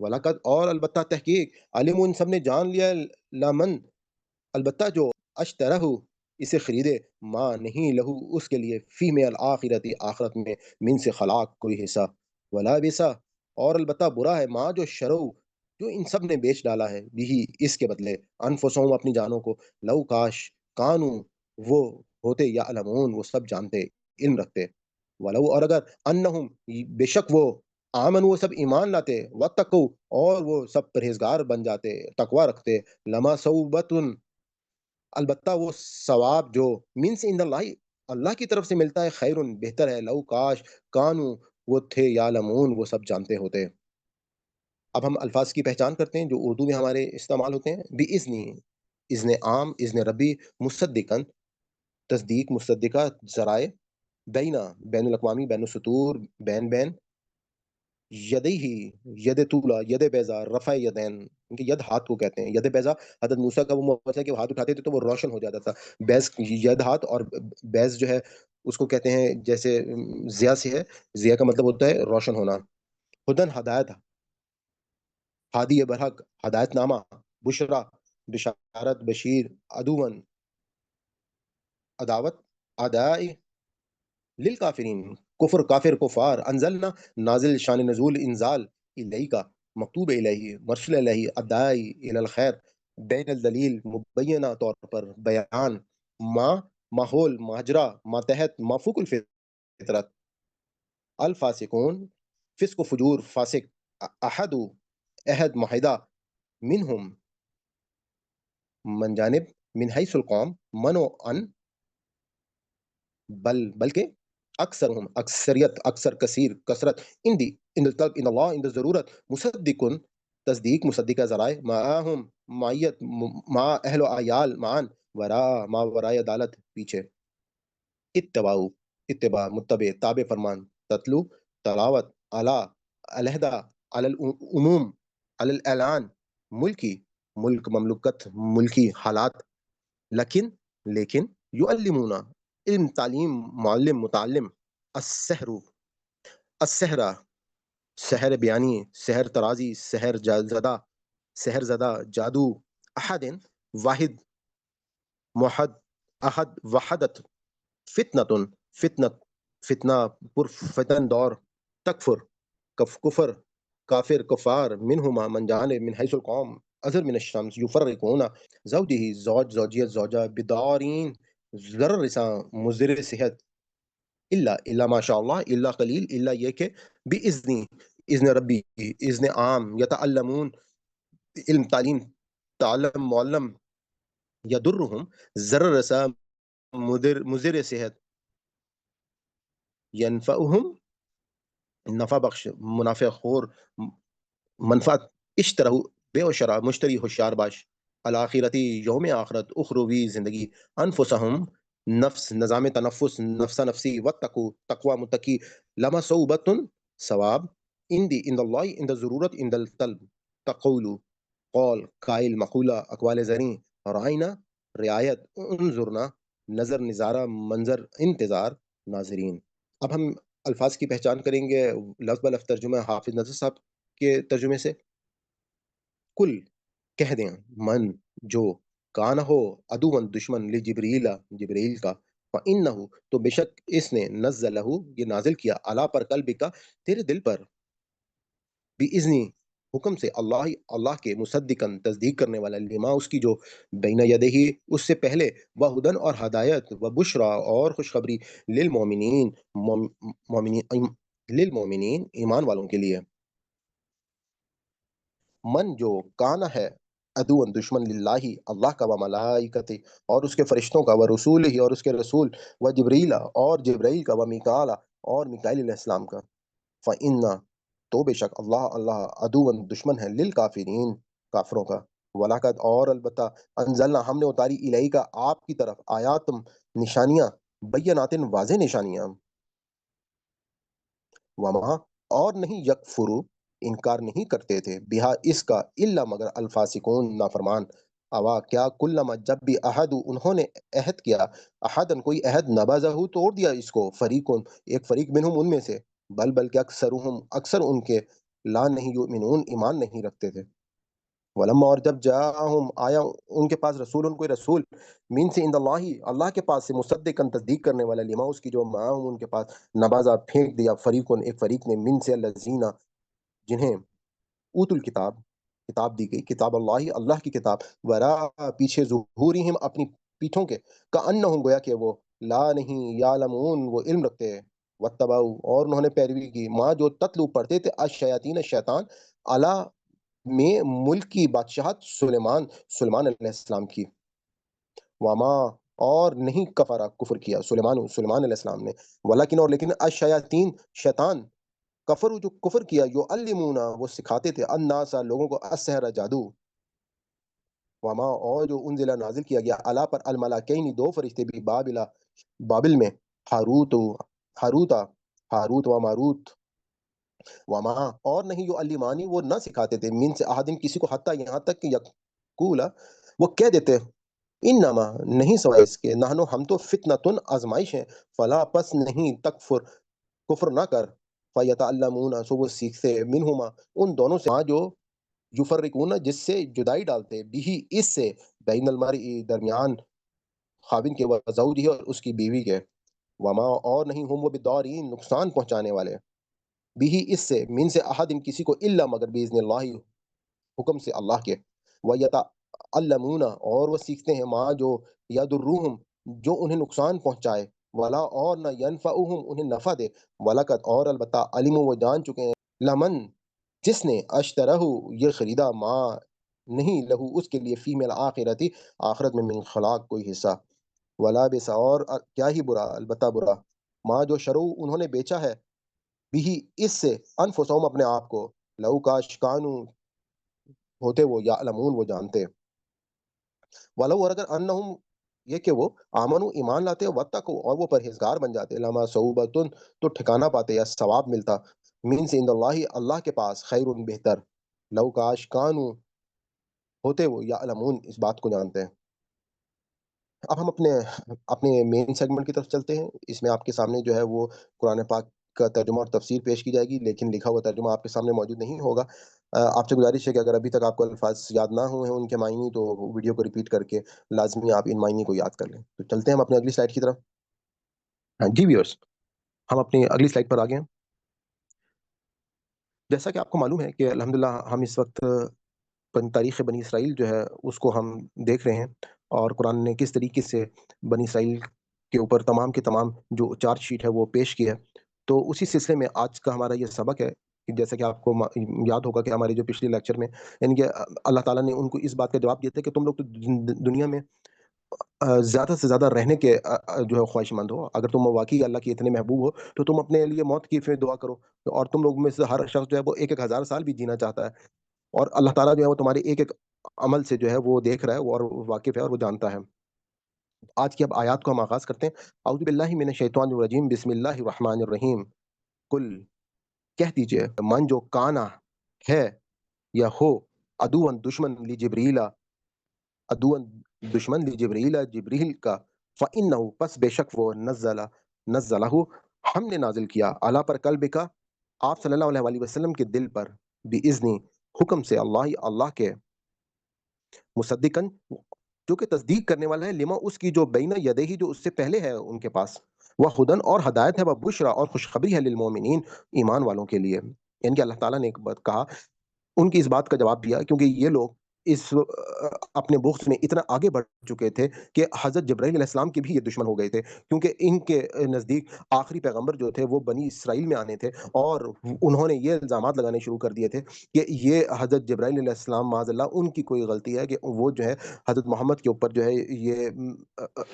ولاقت اور البتہ تحقیق علم ان سب نے جان لیا لامن البتہ جو اشترہ اسے خریدے ماں نہیں لہو اس کے لیے فی میں الآخرتی آخرت میں من سے خلاق کوئی حصہ ولا بسا اور البتہ برا ہے ماں جو شرو جو ان سب نے بیچ ڈالا ہے بھی اس کے بدلے انفسہم اپنی جانوں کو لو کاش کانو وہ ہوتے یا علمون وہ سب جانتے علم رکھتے ولو اور اگر انہم بے شک وہ آمن وہ سب ایمان لاتے واتقو اور وہ سب پرہیزگار بن جاتے تقوی رکھتے لما صوبت البتہ وہ ثواب جو من سے اللہ اللہ کی طرف سے ملتا ہے خیر بہتر ہے لو کاش کانو وہ تھے یا لمون وہ سب جانتے ہوتے اب ہم الفاظ کی پہچان کرتے ہیں جو اردو میں ہمارے استعمال ہوتے ہیں بھی اذنی اذن عام اذن ربی مصدقن تصدیق مصدقہ ذرائع بینا بین الاقوامی بین السطور بین بین یدئی ید طولا ید بیضا رفع یدین ان کے ید ہاتھ کو کہتے ہیں ید بیضا حضرت موسیٰ کا وہ معجزہ ہے کہ وہ ہاتھ اٹھاتے تھے تو وہ روشن ہو جاتا تھا بیض ید ہاتھ اور بیض جو ہے اس کو کہتے ہیں جیسے ضیا سے ہے ضیا کا مطلب ہوتا ہے روشن ہونا ہدن ہدایت ہادی برحق ہدایت نامہ بشرا بشارت بشیر ادون عداوت ادائی للکافرین کفر کافر کفار انزلنا نازل شان نزول انزال الیہ کا مکتوب الیہ مرسل الیہ ادائی الی الخیر بین الدلیل مبینہ طور پر بیان ما ماحول ماجرا ماتحت مافوق الفطرت الفاسقون فسق و فجور فاسق احد عہد معاہدہ منہم من جانب من حیث القوم منو ان بلکہ اکثر ہم اکثریت اکثر کثیر کثرت اندی ان الطلب ان اللہ ان ضرورت مصدقن تصدیق مصدقہ ذرائع معاہم معیت مع اہل و عیال معان ورا ما ورائے عدالت پیچھے اتباع اتباع متبع تابع فرمان تتلو تلاوت علا علیحدہ علی العموم علی الاعلان ملکی ملک مملکت ملکی حالات لیکن یعلمون علم تعلیم معلم متعلم السحر السحرہ سحر بیانی سحر ترازی سحر زدہ جادو احد واحد موحد احد وحدت فتنۃ فتنت فتنہ پر فتن دور تکفر کفر کافر کفار منہما من جانب من حیث القوم ازر من الشمس یفرقون زوجہ زوجیت زوجہ بدارین ضرر رساں مضر صحت الا ماشاء اللہ الا قلیل الا یہ کہ باذنی اذن ربی اذن عام یتعلمون علم تعلیم تعلم معلم یدرہم ضرر رسا مضر صحت ینفعہم نفع بخش منافع خور منفعت اشترہ بے و شرع مشتری ہوشیار باش الآخرتی یوم آخرت اخروی زندگی انفسہم نفس نظام تنفس نفسا نفسی واتقو تقوی متقی لما صوبت ثواب اند اللہ اند ضرورت اند الطلب تقول قول قائل مقولہ اقوال زریں رائنا رعایت انظرنا نظر نظارہ منظر انتظار ناظرین اب ہم الفاظ کی پہچان کریں گے لفظ بلفظ ترجمہ حافظ نظر صاحب کے ترجمے سے کل کہہ دیں من جو کان ہو عدوً دشمن لجبریل جبریل کا فإنہ تو بے شک اس نے نزلہ یہ نازل کیا علا پر قلب کا تیرے دل پر بِإِذْنِ حکم سے اللہ کے مصدقاً تصدیق کرنے والا لما اس کی جو بین یدہی اس سے پہلے وہدن اور ہدایت و بشرا اور خوشخبری للمومنین مومنین للمومنین ایمان والوں کے لیے من جو کانا ہے عدوً دشمن للہ اللہ کا و ملائکت اور اس کے فرشتوں کا و رسول ہی اور اس کے رسول و جبریل اور جبرائیل کا و میکال اور میکائیل علیہ السلام کا فَإِنَّ تو بے شک اللہ عدوً دشمن ہے للکافرین کافروں کا ولاقت اور البتہ انزلنا ہم نے اتاری الیہ کا آپ کی طرف آیاتم نشانیاں بینات واضح نشانیاں وما اور نہیں یکفرو انکار نہیں کرتے تھے بہا اس کا الا مگر الفاسقون نافرمان اوا کیا کلما جب بھی احد انہوں نے عہد کیا احدن کوئی عہد نبذہ توڑ دیا اس کو فریقون ایک فریق منہم ان میں سے بلکہ اکثر ان کے لا نہیں یؤمنون ایمان نہیں رکھتے تھے. ولما اور جب جاءہم آیا ان کے پاس رسول کوئی رسول من سے عند اللہ اللہ کے پاس سے مصدقاً تصدیق کرنے والا لما اس کی جو معاہم ان کے پاس نبازا پھینک دیا فریقن ایک فریق نے من سے الذین جنہیں اوت الکتاب کتاب دی گئی کتاب اللہ اللہ کی کتاب ورا پیچھے ظہورہم اپنی پیٹھوں کے کأنہم گویا کہ وہ لا نہیں یعلمون وہ علم رکھتے ہیں واتبعوا اور انہوں نے پیروی کی ماں جو تتلو پڑھتے تھے الشیاطین شیطان علی میں ملک کی بادشاہت سلیمان علیہ السلام کی وما اور نہیں کفرا کفر کیا سلیمان علیہ السلام نے ولیکن اور لیکن الشیاطین شیطان کفر جو کفر کیا یعلمونا وہ سکھاتے تھے الناس لوگوں کو السحر جادو وما اور جو انزل نازل کیا گیا اعلیٰ پر الملاکین دو فرشتے بھی بابل میں ہاروتا ہاروت و ماروت وما اور نہیں یعلمانی وہ نہ سکھاتے تھے من سے احدن کسی کو حتیٰ یہاں تک کہ یقولا وہ کہہ دیتے انما نہیں سوائے اس کے نحنو ہم تو فتنتن آزمائش ہیں فلا پس نہیں تکفر کفر نہ کر فیتعلمون سو وہ سیکھتے منہما ان دونوں سے جو یفرقون جس سے جدائی ڈالتے بھی اس سے بین المرء درمیان خاوند کے و زوجہ اور اس کی بیوی کے وما اور نہیں ہم وہ بدارین نقصان پہنچانے والے بھی اس سے من سے احد ان کسی کو الا مگر باذن اللہ حکم سے اللہ کے ویتعلمون اور وہ سیکھتے ہیں ماں جو یضرہم جو انہیں نقصان پہنچائے ولا اور نہ ینفعہم انہیں نفع دے ولقد اور البتہ علم وہ جان چکے ہیں لمن جس نے اشترہ یہ خریدا ماں نہیں لہو اس کے لیے فی میں آخرتی آخرت میں من خلاق کوئی حصہ ولا بس اور کیا ہی برا البتہ برا ماں جو شرو انہوں نے بیچا ہے بھی اس سے انفسہم اپنے آپ کو لو کاش کانو ہوتے وہ یعلمون وہ جانتے ولو اور اگر انہم یہ کہ وہ آمنو ایمان لاتے واتقوا اور وہ پرہیزگار بن جاتے لما صوبتن تو ٹھکانہ پاتے یا ثواب ملتا مین سے عند اللہ اللہ کے پاس خیر بہتر لو کاش کانو ہوتے وہ یعلمون اس بات کو جانتے ہیں. اب ہم اپنے مین سیگمنٹ کی طرف چلتے ہیں. اس میں آپ کے سامنے جو ہے وہ قرآن پاک کا ترجمہ اور تفسیر پیش کی جائے گی لیکن لکھا ہوا ترجمہ آپ کے سامنے موجود نہیں ہوگا. آپ سے گزارش ہے کہ اگر ابھی تک آپ کو الفاظ یاد نہ ہوئے ہیں ان کے معنی تو ویڈیو کو ریپیٹ کر کے لازمی آپ ان معنی کو یاد کر لیں. تو چلتے ہیں ہم اپنے اگلی سلائڈ کی طرف. ہاں جی ویورس ہم اپنی اگلی سلائڈ پر آ گئے ہیں. جیسا کہ آپ کو معلوم ہے کہ الحمدللہ ہم اس وقت تاریخ بنی اسرائیل جو ہے اس کو ہم دیکھ رہے ہیں اور قرآن نے کس طریقے سے بنی اسرائیل کے اوپر تمام کے تمام جو چارج شیٹ ہے وہ پیش کی ہے. تو اسی سلسلے میں آج کا ہمارا یہ سبق ہے کہ جیسا کہ آپ کو یاد ہوگا کہ ہمارے جو پچھلے لیکچر میں یعنی کہ اللہ تعالیٰ نے ان کو اس بات کا جواب دیا تھا کہ تم لوگ تو دنیا میں زیادہ سے زیادہ رہنے کے جو ہے خواہش مند ہو. اگر تم واقعی اللہ کے اتنے محبوب ہو تو تم اپنے لیے موت کی پھر دعا کرو. اور تم لوگ میں سے ہر شخص جو ہے وہ 1,000 سال بھی جینا چاہتا ہے اور اللہ تعالیٰ جو ہے وہ تمہارے ایک ایک عمل سے جو ہے وہ دیکھ رہا ہے اور واقف ہے اور وہ جانتا ہے. آج کی اب آیات کو ہم آغاز کرتے ہیں. اعوذ باللہ من الشیطان الرجیم بسم اللہ الرحمن الرحیم. کل کہہ دیجئے من جو کانا ہے یا ہو عدوان دشمن لجبریل عدوان دشمن لجبریل جبریل کا فإنہ پس بے شک وہ نزلہ ہم نے نازل کیا اعلیٰ پر قلب کا آپ صلی اللہ علیہ وسلم کے دل پر بِإذنِ حکم سے اللہ کے مصدقاً جو کہ تصدیق کرنے والا ہے لما اس کی جو بین یدیہ جو اس سے پہلے ہے ان کے پاس وہ ہدن اور ہدایت ہے وہ بشرا اور خوشخبری ہے للمومنین ایمان والوں کے لیے. یعنی کہ اللہ تعالیٰ نے ایک بات کہا ان کی اس بات کا جواب دیا کیونکہ یہ لوگ اس اپنے بغض میں اتنا آگے بڑھ چکے تھے کہ حضرت جبرائیل علیہ السلام کے بھی یہ دشمن ہو گئے تھے کیونکہ ان کے نزدیک آخری پیغمبر جو تھے وہ بنی اسرائیل میں آنے تھے اور انہوں نے یہ الزامات لگانے شروع کر دیے تھے کہ یہ حضرت جبرائیل علیہ السلام معاذ اللہ ان کی کوئی غلطی ہے کہ وہ جو ہے حضرت محمد کے اوپر جو ہے یہ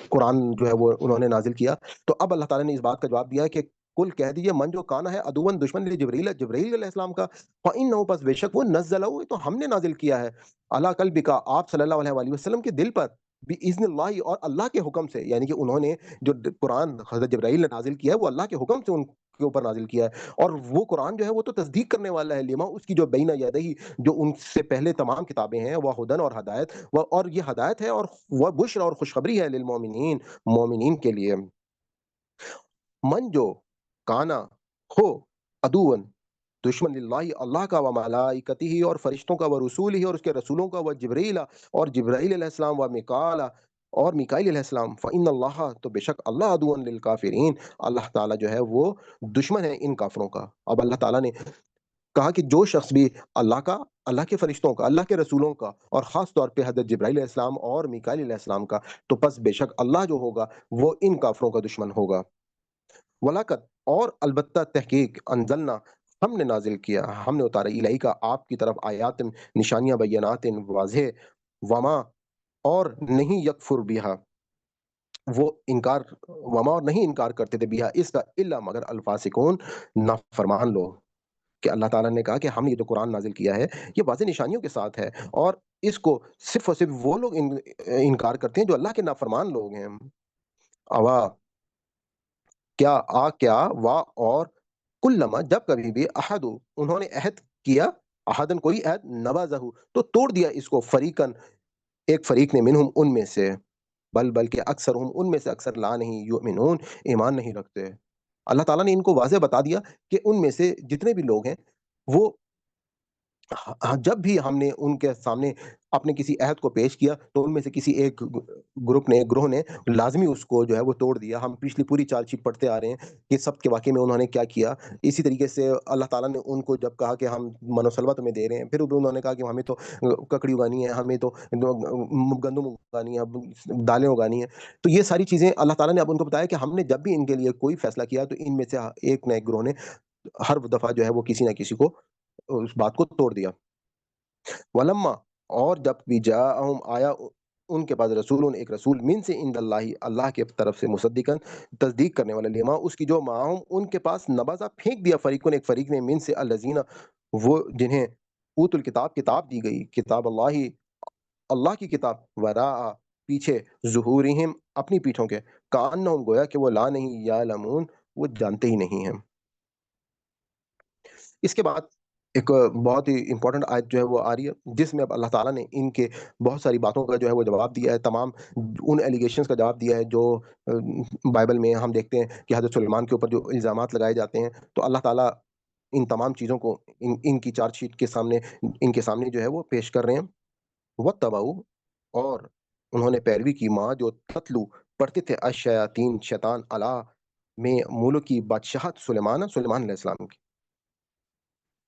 قرآن جو ہے وہ انہوں نے نازل کیا. تو اب اللہ تعالیٰ نے اس بات کا جواب دیا کہ کل کہہ دیجئے من جو کانا ہے عدوان دشمن جبریل علیہ السلام کا فإنہ پس بے شک وہ نزلہ تو ہم نے نازل کیا ہے علی قلبک آپ صلی اللہ علیہ وسلم کے دل پر بِإذن اللہ اور اللہ کے حکم سے. یعنی کہ انہوں نے جو قرآن حضرت جبرائیل نے نازل کیا ہے وہ اللہ کے حکم سے ان کے اوپر نازل کیا ہے اور وہ قرآن جو ہے وہ تو تصدیق کرنے والا ہے لما اس کی جو بین یدیہ جو ان سے پہلے تمام کتابیں ہیں وہ ہدن اور ہدایت اور یہ ہدایت ہے اور وہ بشرا اور خوشخبری ہے للمومنین مومنین کے لیے. من جو کانا ہو عدوان دشمن للہ اللہ کا و ملائکتہ اور فرشتوں کا و رسول ہی اور اس کے رسولوں کا و جبریل اور جبرائیل علیہ السلام و میکال اور میکائیل علیہ السلام فإن اللہ تو بے شک اللہ عدو للکافرین اللہ تعالیٰ جو ہے وہ دشمن ہے ان کافروں کا. اب اللہ تعالیٰ نے کہا کہ جو شخص بھی اللہ کا، اللہ کے فرشتوں کا، اللہ کے رسولوں کا اور خاص طور پہ حضرت جبرائیل علیہ السلام اور میکائیل علیہ السلام کا، تو پس بے شک اللہ جو ہوگا وہ ان کافروں کا دشمن ہوگا. ولاقت اور البتہ تحقیق انزلنا ہم نے نازل کیا، ہم نے اتارا الہی کا آپ کی طرف آیات نشانیاں بینات واضح وما اور نہیں یکفر بہا وہ انکار وما اور نہیں انکار کرتے تھے بہا اس کا الا مگر الفاسقون نافرمان لوگ. کہ اللہ تعالیٰ نے کہا کہ ہم نے یہ جو قرآن نازل کیا ہے یہ واضح نشانیوں کے ساتھ ہے اور اس کو صرف اور صرف وہ لوگ انکار کرتے ہیں جو اللہ کے نافرمان لوگ ہیں. اوا کیا وا اور کلما جب کبھی بھی احد انہوں نے عہد کیا احدن کوئی عہد نبذہ تو توڑ دیا اس کو فریقن ایک فریق نے منہم ان میں سے بلکہ اکثر ان میں سے اکثر لا نہیں یؤمنون ایمان نہیں رکھتے. اللہ تعالیٰ نے ان کو واضح بتا دیا کہ ان میں سے جتنے بھی لوگ ہیں وہ جب بھی ہم نے ان کے سامنے اپنے کسی عہد کو پیش کیا تو ان میں سے کسی ایک گروہ نے لازمی اس کو جو ہے وہ توڑ دیا. ہم پچھلی پوری چارج شیٹ پڑھتے آ رہے ہیں کہ سب کے واقعے میں انہوں نے کیا کیا. اسی طریقے سے اللہ تعالیٰ نے ان کو جب کہا کہ ہم منوسلوہ تمہیں دے رہے ہیں، پھر انہوں نے کہا کہ ہمیں تو ککڑی اگانی ہے، ہمیں تو گندم اگانی ہے، دالیں اگانی ہے. تو یہ ساری چیزیں اللہ تعالیٰ نے اب ان کو بتایا کہ ہم نے جب بھی ان کے لیے کوئی فیصلہ کیا تو ان میں سے ایک نہ ایک گروہ نے ہر دفعہ جو ہے وہ کسی نہ کسی کو اس بات کو توڑ دیا. ولما اور جب بھی جاءہم آیا ان کے پاس رسول ایک رسول من سے عند اللہ اللہ کے طرف سے مصدقن تصدیق کرنے والا لما اس کی جو معاہم ان کے پاس نبذا پھینک دیا فریقون ایک فریق نے من سے الذین وہ جنہیں اوت الکتاب کتاب دی گئی کتاب اللہ اللہ کی کتاب وراء پیچھے ظہورہم اپنی پیٹھوں کے کانہم گویا کہ وہ لا نہیں یعلمون وہ جانتے ہی نہیں ہیں. اس کے بعد ایک بہت ہی امپورٹنٹ آیت جو ہے وہ آ رہی ہے جس میں اب اللہ تعالیٰ نے ان کے بہت ساری باتوں کا جو ہے وہ جواب دیا ہے، تمام ان ایلیگیشنز کا جواب دیا ہے جو بائبل میں ہم دیکھتے ہیں کہ حضرت سلیمان کے اوپر جو الزامات لگائے جاتے ہیں. تو اللہ تعالیٰ ان تمام چیزوں کو ان کی چارج شیٹ کے سامنے ان کے سامنے جو ہے وہ پیش کر رہے ہیں. وَاتَّبَعُوا اور انہوں نے پیروی کی ماں جو تتلو پڑھتے تھے الشیاطین شیطان علا میں ملک کی بادشاہت سلیمان علیہ السلام کی.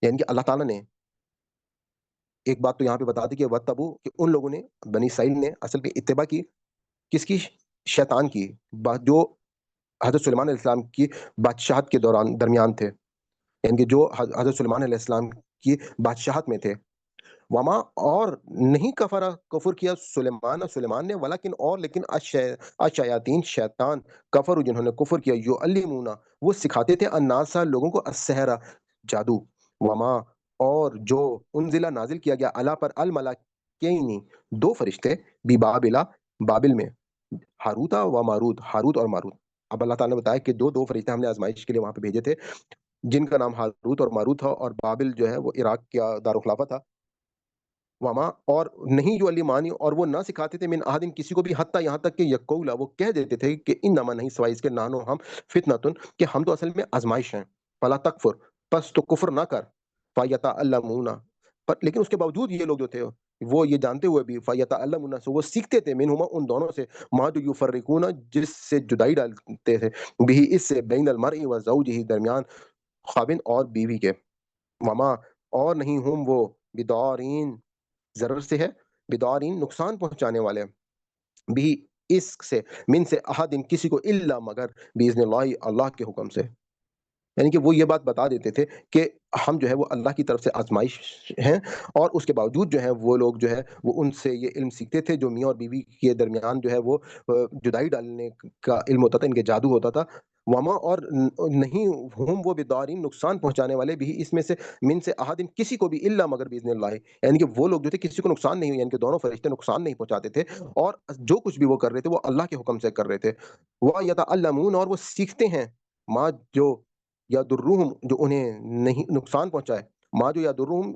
یعنی کہ اللہ تعالیٰ نے ایک بات تو یہاں پہ بتا دی کہ وَاتَّبُوا کہ ان لوگوں نے بنی اسرائیل نے اصل میں اتباع کی کس کی؟ شیطان کی جو حضرت سلیمان علیہ السلام کی بادشاہت کے دوران درمیان تھے، یعنی کہ جو حضرت سلیمان علیہ السلام کی بادشاہت میں تھے. وما اور نہیں کفر کیا سلیمان نے ولیکن اور لیکن الشیاطین شیطان کفر جنہوں نے کفر کیا یعلمون وہ سکھاتے تھے الناس لوگوں کو السحر جادو. وما اور جو انزلہ نازل کیا گیا اللہ پر الملائکین دو فرشتے بی بابلا بابل میں ہاروتا و ماروت ہاروت اور ماروت. اب اللہ تعالیٰ نے بتایا کہ دو فرشتے ہم نے آزمائش کے لیے وہاں پہ بھیجے تھے جن کا نام ہاروت اور ماروت تھا اور بابل جو ہے وہ عراق کا دارالخلافہ تھا. وما اور نہیں جو علیمانی اور وہ نہ سکھاتے تھے من احدن کسی کو بھی حتیٰ یہاں تک کہ یقولا وہ کہہ دیتے تھے کہ انما نہیں سوائے اس کے نانو ہم فتنتن کہ ہم تو اصل میں آزمائش ہیں. فلا تکفر پس تو کفر نہ کر فیتعلمون پر لیکن اس کے باوجود یہ لوگ جو تھے وہ یہ جانتے ہوئے بھی فیتعلمون سے وہ سیکھتے تھے منہما ان دونوں سے ما جو یفرقون جس سے جدائی ڈالتے تھے بھی اس سے بین المرء و زوجہ درمیان خاوند اور بیوی کے. وما اور نہیں ہم وہ بدارین ضرر سے ہے بدارین نقصان پہنچانے والے بھی اس سے من سے احد کسی کو الا مگر باذن اللہ اللہ کے حکم سے. یعنی کہ وہ یہ بات بتا دیتے تھے کہ ہم جو ہے وہ اللہ کی طرف سے آزمائش ہیں اور اس کے باوجود جو ہے وہ لوگ جو ہے وہ ان سے یہ علم سیکھتے تھے جو میاں اور بیوی کے درمیان جو ہے وہ جدائی ڈالنے کا علم ہوتا تھا، ان کے جادو ہوتا تھا. وما اور نہیں ہم وہ بدارین نقصان پہنچانے والے بھی اس میں سے من سے احدن کسی کو بھی الا مگر باذن اللہ یعنی کہ وہ لوگ جو تھے کسی کو نقصان نہیں ہوئی یعنی کہ دونوں فرشتے نقصان نہیں پہنچاتے تھے اور جو کچھ بھی وہ کر رہے تھے وہ اللہ کے حکم سے کر رہے تھے. وہ یتعلمون اور وہ سیکھتے ہیں ما جو یا درہم جو انہیں نہیں نقصان پہنچائے ما جو یا درہم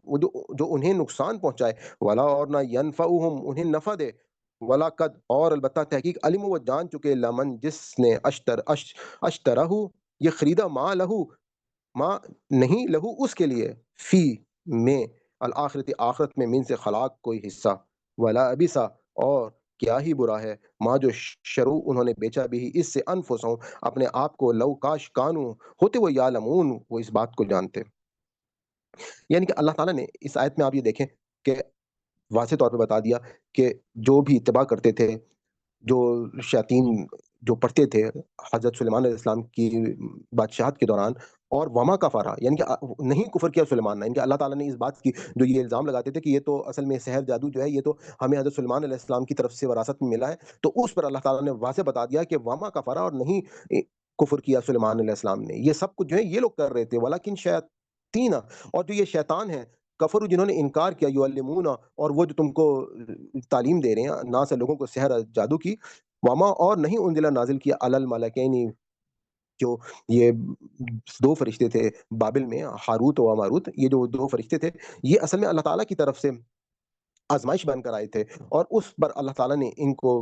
جو انہیں نقصان پہنچائے ولا اور نہ ینفعہم انہیں نفع دے ولا قد اور البتہ تحقیق علم وہ جان چکے لمن جس نے اشترہو یہ خریدا ما لہو ماں نہیں لہو اس کے لیے، فی میں، الآخرت آخرت میں، من سے خلاق کوئی حصہ، ولا ابسا اور کیا ہی برا ہے، ماں جو شروع انہوں نے بیچا بھی اس سے انفسوں اپنے آپ کو، لو کاش کانو ہوتے وہ یعلمون وہ اس بات کو جانتے. یعنی کہ اللہ تعالیٰ نے اس آیت میں آپ یہ دیکھیں کہ واضح طور پہ بتا دیا کہ جو بھی اتباع کرتے تھے، جو شیاطین جو پڑھتے تھے حضرت سلیمان علیہ السلام کی بادشاہت کے دوران، اور وما کفرا یعنی کہ نہیں کفر کیا سلیمان نے، یعنی کہ اللہ تعالیٰ نے اس بات کی جو یہ الزام لگاتے تھے کہ یہ تو اصل میں سحر جادو جو ہے یہ تو ہمیں حضرت سلیمان علیہ السلام کی طرف سے وراثت میں ملا ہے، تو اس پر اللہ تعالیٰ نے واضح بتا دیا کہ وما کفرا اور نہیں کفر کیا سلیمان علیہ السلام نے، یہ سب کچھ جو ہے یہ لوگ کر رہے تھے، ولیکن شیاطین اور جو یہ شیطان ہیں، کفر جنہوں نے انکار کیا، یعلمون اور وہ جو تم کو تعلیم دے رہے ہیں نہ سے لوگوں کو سحر جادو کی، وما اور نہیں انزل نازل کیا علی الملکین جو یہ دو فرشتے تھے بابل میں، ہاروت و ماروت، یہ جو دو فرشتے تھے یہ اصل میں اللہ تعالیٰ کی طرف سے آزمائش بن کر آئے تھے، اور اس پر اللہ تعالیٰ نے ان کو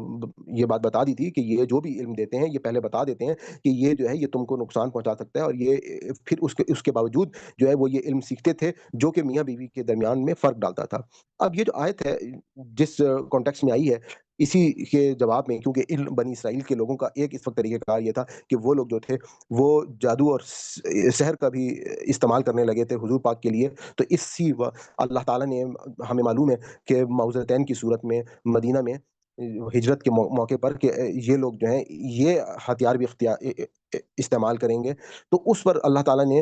یہ بات بتا دی تھی کہ یہ جو بھی علم دیتے ہیں یہ پہلے بتا دیتے ہیں کہ یہ جو ہے یہ تم کو نقصان پہنچا سکتا ہے، اور یہ پھر اس کے باوجود جو ہے وہ یہ علم سیکھتے تھے جو کہ میاں بیوی کے درمیان میں فرق ڈالتا تھا. اب یہ جو آیت ہے جس کانٹیکس میں آئی ہے اسی کے جواب میں، کیونککہ علم بنی اسرائیل کے لوگوں کا ایک اس وقت طریقہ کار یہ تھا کہ وہ لوگ جو تھے وہ جادو اور سحر کا بھی استعمال کرنے لگے تھے حضور پاک کے لیے، تو اللہ تعالیٰ نے ہمیں معلوم ہے کہ معوذتین کی صورت میں مدینہ میں ہجرت کے موقع پر کہ یہ لوگ جو ہیں یہ ہتھیار بھی استعمال کریں گے، تو اس پر اللہ تعالیٰ نے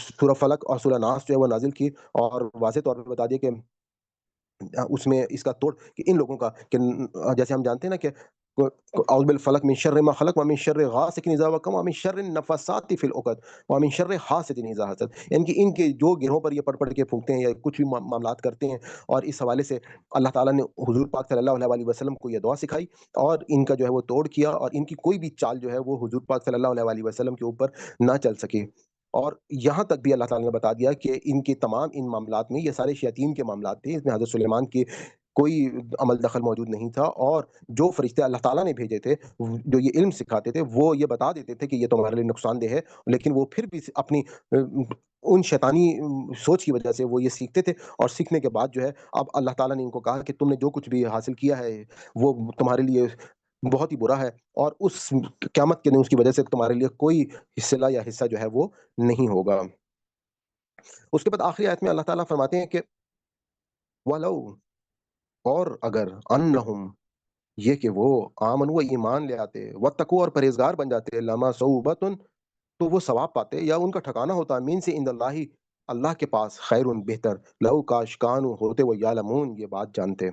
سورہ فلق اور سورہ ناس جو ہے وہ نازل کی، اور واضح طور پہ بتا دیا کہ اس میں اس کا توڑ کہ ان لوگوں کا کہ جیسے ہم جانتے ہیں نا کہ اعوذ بالفلق من شر ما خلق ومن شر غاسق اذا وقب ومن شر النفاثات فی العقد ومن شر حاسد اذا حسد، یعنی کہ ان کے جو گروہوں پر یہ پڑھ کے پھونکتے ہیں یا کچھ بھی معاملات کرتے ہیں، اور اس حوالے سے اللہ تعالیٰ نے حضور پاک صلی اللہ علیہ وسلم کو یہ دعا سکھائی، اور ان کا جو ہے وہ توڑ کیا، اور ان کی کوئی بھی چال جو ہے وہ حضور پاک صلی اللہ علیہ وسلم کے اوپر نہ چل سکے. اور یہاں تک بھی اللہ تعالیٰ نے بتا دیا کہ ان کے تمام ان معاملات میں یہ سارے شیاطین کے معاملات تھے، اس میں حضرت سلیمان کی کوئی عمل دخل موجود نہیں تھا، اور جو فرشتے اللہ تعالیٰ نے بھیجے تھے جو یہ علم سکھاتے تھے وہ یہ بتا دیتے تھے کہ یہ تمہارے لیے نقصان دہ ہے، لیکن وہ پھر بھی اپنی ان شیطانی سوچ کی وجہ سے وہ یہ سیکھتے تھے، اور سیکھنے کے بعد جو ہے اب اللہ تعالیٰ نے ان کو کہا کہ تم نے جو کچھ بھی حاصل کیا ہے وہ تمہارے لیے بہت ہی برا ہے، اور اس قیامت کے دن اس کی وجہ سے تمہارے لیے کوئی حصہ یا حصہ جو ہے وہ نہیں ہوگا. اس کے بعد آخری آیت میں اللہ تعالیٰ فرماتے ہیں کہ وَلَوْ اور اگر انہم یہ کہ وہ آمن وہ ایمان لے آتے واتقوا اور پرہیزگار بن جاتے، لما صوبتن تو وہ ثواب پاتے، یا ان کا ٹھکانہ ہوتا من سے عند اللہ اللہ کے پاس، خیر بہتر، لو کاش کانو ہوتے وہ یعلمون یہ بات جانتے.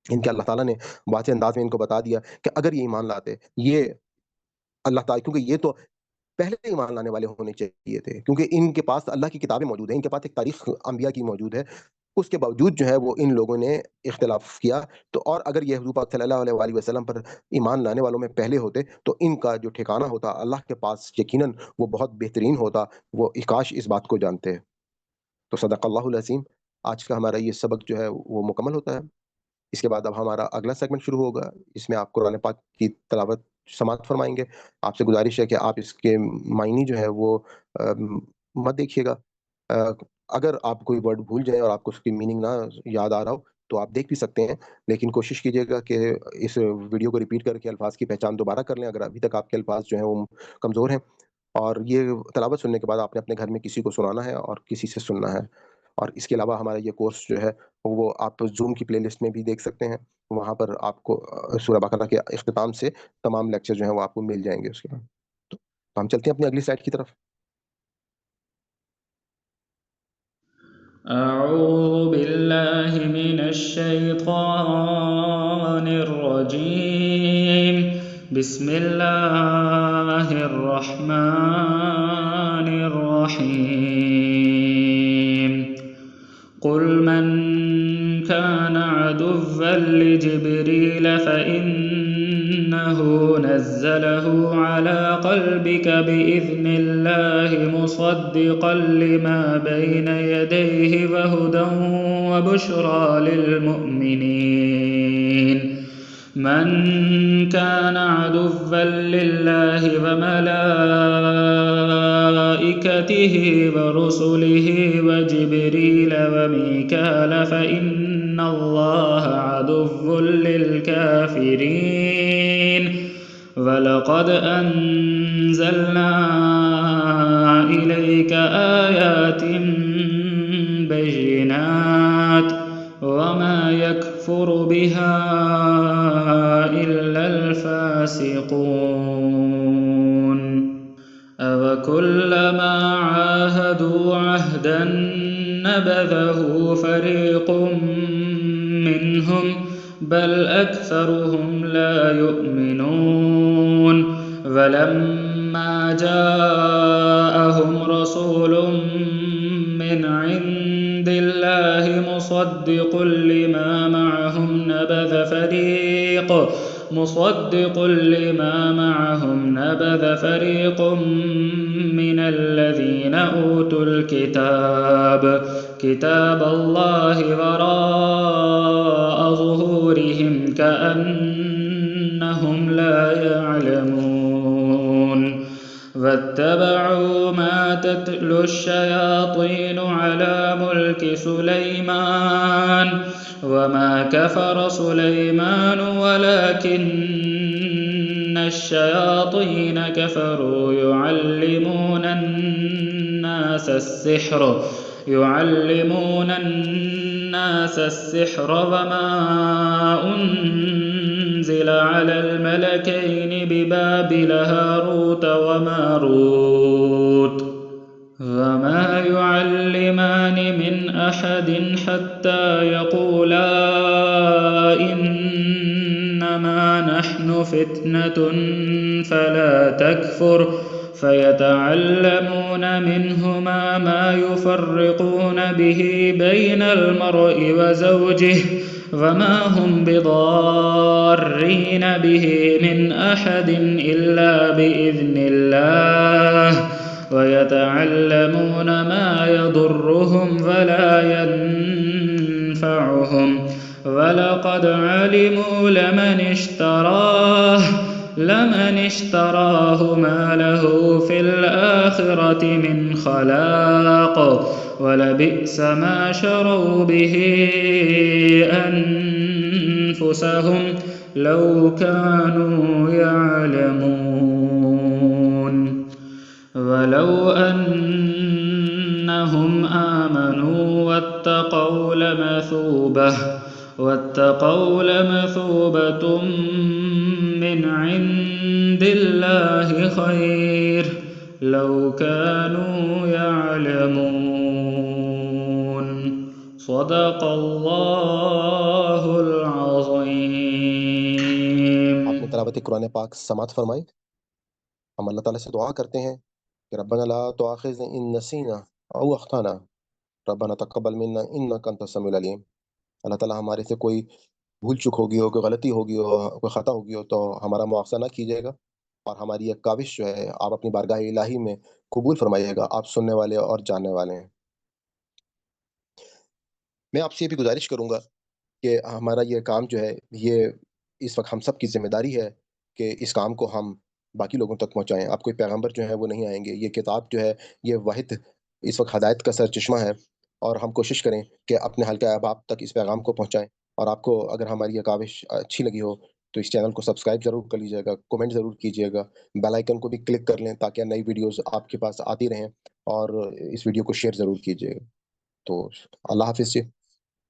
ان کے اللہ تعالیٰ نے واضح انداز میں ان کو بتا دیا کہ اگر یہ ایمان لاتے، یہ اللہ تعالیٰ کیونکہ یہ تو پہلے ایمان لانے والے ہونے چاہیے تھے، کیونکہ ان کے پاس اللہ کی کتابیں موجود ہیں، ان کے پاس ایک تاریخ انبیاء کی موجود ہے، اس کے باوجود جو ہے وہ ان لوگوں نے اختلاف کیا. تو اور اگر یہ حضور پاک صلی اللہ علیہ وسلم پر ایمان لانے والوں میں پہلے ہوتے تو ان کا جو ٹھکانہ ہوتا اللہ کے پاس یقیناً وہ بہت بہترین ہوتا، وہ کاش اس بات کو جانتے. تو صدق اللہ العظیم. آج کا ہمارا یہ سبق جو ہے وہ مکمل ہوتا ہے. اس کے بعد اب ہمارا اگلا سیگمنٹ شروع ہوگا، اس میں آپ قرآن پاک کی تلاوت سماعت فرمائیں گے. آپ سے گزارش ہے کہ آپ اس کے معنی جو ہے وہ مت دیکھیے گا. اگر آپ کوئی ورڈ بھول جائیں اور آپ کو اس کی میننگ نہ یاد آ رہا ہو تو آپ دیکھ بھی سکتے ہیں، لیکن کوشش کیجیے گا کہ اس ویڈیو کو ریپیٹ کر کے الفاظ کی پہچان دوبارہ کر لیں اگر ابھی تک آپ کے الفاظ جو ہیں وہ کمزور ہیں. اور یہ تلاوت سننے کے بعد آپ نے اپنے گھر میں کسی کو سنانا ہے اور کسی سے سننا ہے. اور اس کے علاوہ ہمارا یہ کورس جو ہے وہ آپ زوم کی پلے لسٹ میں بھی دیکھ سکتے ہیں، وہاں پر آپ کو سورہ بقرہ کے اختتام سے تمام لیکچر جو ہیں وہ آپ کو مل جائیں گے. اس کے بعد تو ہم چلتے ہیں اپنی اگلی سلائڈ کی طرف. أعوذ بالله من الشيطان الرجيم. بسم الله الرحمن الرحيم. قل من كان عدوا لجبريل فإنه نزله على قلبك بإذن الله مصدقا لما بين يديه وهدى وبشرى للمؤمنين. من كان عدوا لله وملائكته ورسله وجبريل وميكال فإن الله عدو للكافرين ولقد أنزلنا إليك آيات بينات وما يكفر بها إلا الفاسقون أوكلما عاهدوا عهدا نبذه فريق منهم بل أكثرهم لا يؤمنون ولما جاءهم رسول من عند الله مصدق لما معهم نبذ فريق من الذين أوتوا الكتاب كتاب الله وراء ظهورهم كأنهم لا يعلمون واتبعوا ما تتلو الشياطين على ملك سليمان وما كفر سليمان ولكن الشياطين كفروا يعلمون الناس السحر وما أنزل على الملكين ببابل هاروت وماروت وما يعلمان من أحد حتى يقولا إنما نحن فتنة فلا تكفر فيتعلمون منهما ما يفرقون به بين المرء وزوجه وما هم بضارين به من أحد إلا بإذن الله ويتعلمون ما يضرهم ولا ينفعهم ولقد علموا لمن اشتراه ما له في الآخرة من خلاق ولبئس ما شروا به أنفسهم لو كانوا يعلمون ولو أنهم آمنوا واتقوا لمثوبة من عند الله خير لو كانوا يعلمون صدق الله العظيم. آپ نے تلاوت قرآن پاک سماعت فرمائی. ہم اللہ تعالیٰ سے دعا کرتے ہیں کہ ربنا لا تؤاخذنا ان نسینا او اخطانا ربنا تقبل منا انک انت السمیع العلیم. اللہ تعالیٰ ہمارے سے کوئی بھول چک ہوگی ہو، کوئی غلطی ہوگی ہو، کوئی خطا ہوگی ہو تو ہمارا مواخذہ نہ کیجیے گا، اور ہماری یہ کاوش جو ہے آپ اپنی بارگاہ الہی میں قبول فرمائیے گا. آپ سننے والے اور جاننے والے ہیں. میں آپ سے یہ بھی گزارش کروں گا کہ ہمارا یہ کام جو ہے یہ اس وقت ہم سب کی ذمہ داری ہے کہ اس کام کو ہم باقی لوگوں تک پہنچائیں. آپ کوئی پیغمبر جو ہے وہ نہیں آئیں گے. یہ کتاب جو ہے یہ واحد اس وقت ہدایت کا سر چشمہ ہے، اور ہم کوشش کریں کہ اپنے حلقہ احباب تک اس پیغام کو پہنچائیں. اور آپ کو اگر ہماری یہ کاوش اچھی لگی ہو تو اس چینل کو سبسکرائب ضرور کر لیجیے گا، کومنٹ ضرور کیجیے گا، بیل آئیکن کو بھی کلک کر لیں تاکہ نئی ویڈیوز آپ کے پاس آتی رہیں، اور اس ویڈیو کو شیئر ضرور کیجیے گا. تو اللہ حافظ جی.